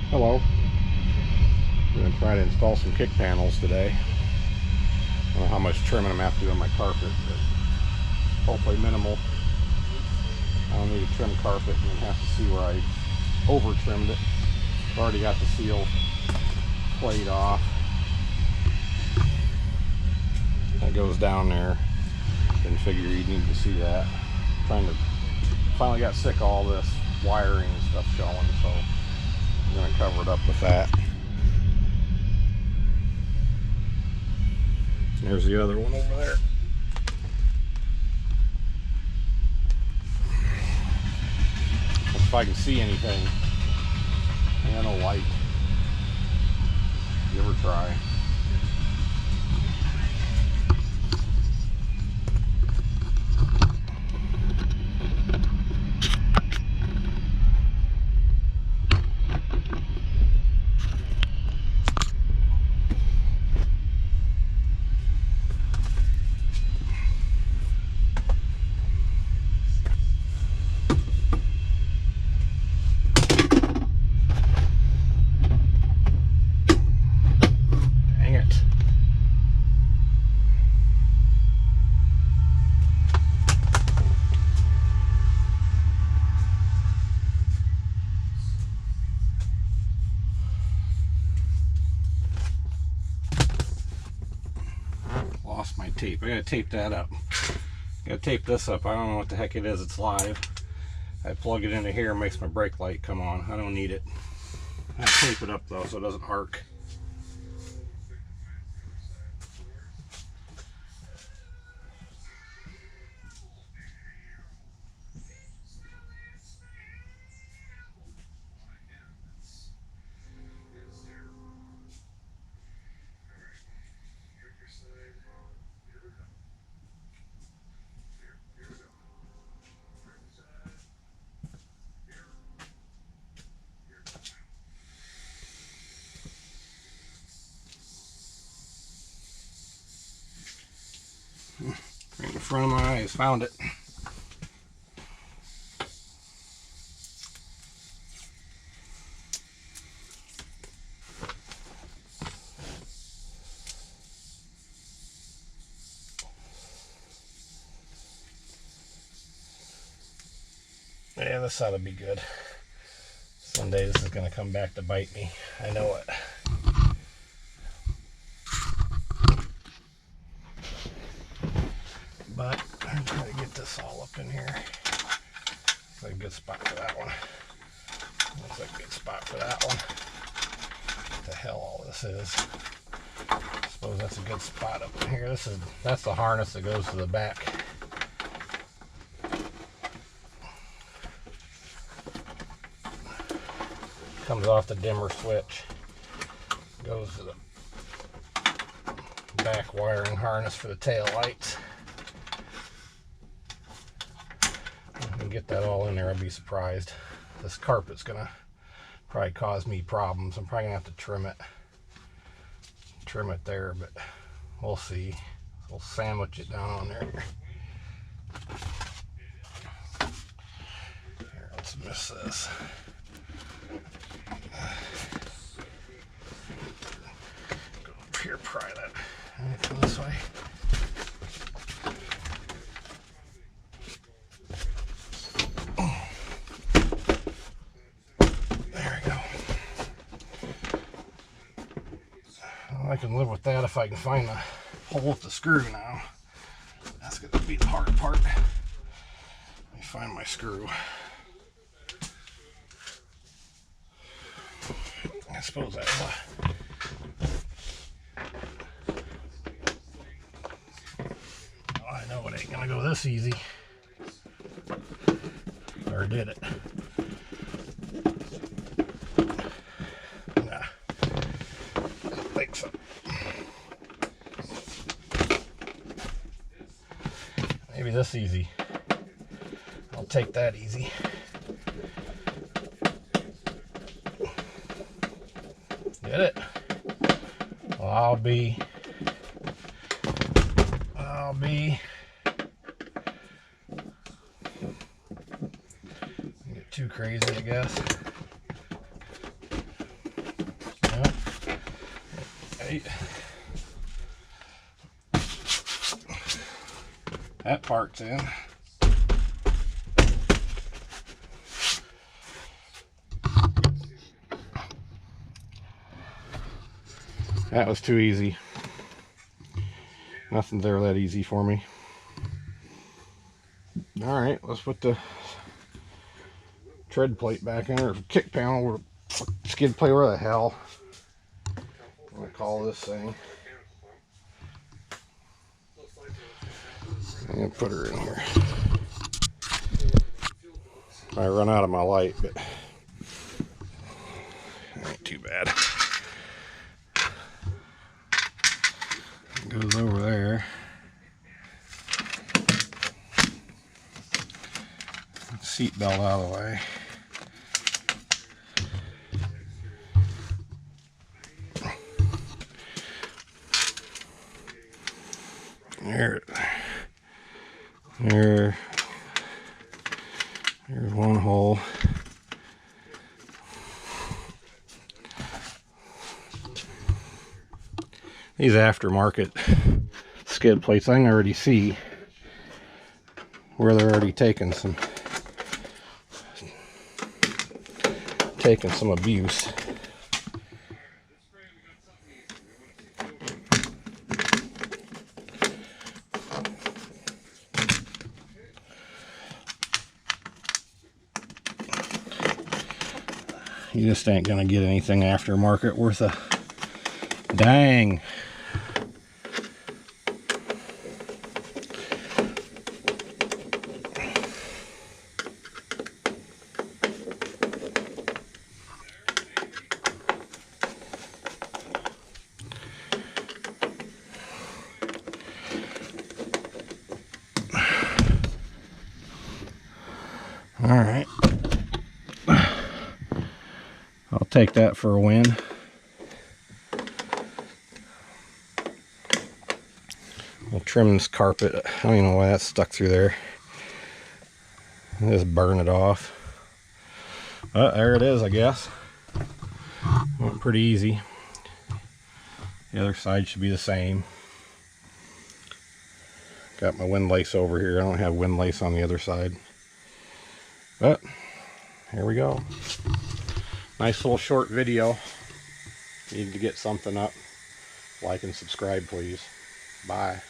Hello. I'm going to try to install some kick panels today. I don't know how much trimming I'm going to have to do on my carpet, but hopefully minimal. I don't need to trim carpet and have to see where I over trimmed it. I've already got the seal plate off. That goes down there. Didn't figure you'd need to see that. Finally got sick of all this wiring and stuff showing, so I'm going to cover it up with that. There's the other one over there. Let's see if I can see anything. Yeah, no light. You ever try? Lost my tape. I gotta tape that up. Gotta tape this up. I don't know what the heck it is. It's live. I plug it into here, it makes my brake light come on. I don't need it. I tape it up though so it doesn't arc. Right in front of my eyes. Found it. Yeah, this ought to be good. Someday this is going to come back to bite me. I know it. But I'm trying to get this all up in here. Looks like a good spot for that one. Looks like a good spot for that one. What the hell all this is. I suppose that's a good spot up in here. That's the harness that goes to the back. Comes off the dimmer switch. Goes to the back wiring harness for the tail lights. If I can get that all in there, I'd be surprised. This carpet's gonna probably cause me problems. I'm probably gonna have to trim it there, but we'll see. We'll sandwich it down on there. Here, let's miss this. Go up here, pry that. Come this way. There we go. Well, I can live with that if I can find the hole with the screw now. That's going to be the hard part. Let me find my screw. I suppose that's I know it ain't gonna go this easy. Or did it? Nah. I don't think so. Maybe this easy. I'll take that easy. Did it? Well, I'll be get too crazy, I guess. Alright. That part's in. That was too easy. Nothing's ever that easy for me. Alright, let's put the tread plate back in, or kick panel, or skid plate, where the hell I'm gonna call this thing. I'm gonna put her in here. I run out of my light, but ain't too bad. Goes over there. Seat belt out of the way. There's one hole. These aftermarket skid plates, I can already see where they're already taking some abuse. You just ain't gonna get anything aftermarket worth a dang. All right. I'll take that for a win. I'll trim this carpet. I don't even know why that's stuck through there. Just burn it off. There it is, I guess. Went pretty easy. The other side should be the same. Got my windlace over here. I don't have windlace on the other side. But here we go. Nice little short video. Need to get something up. Like and subscribe, please. Bye.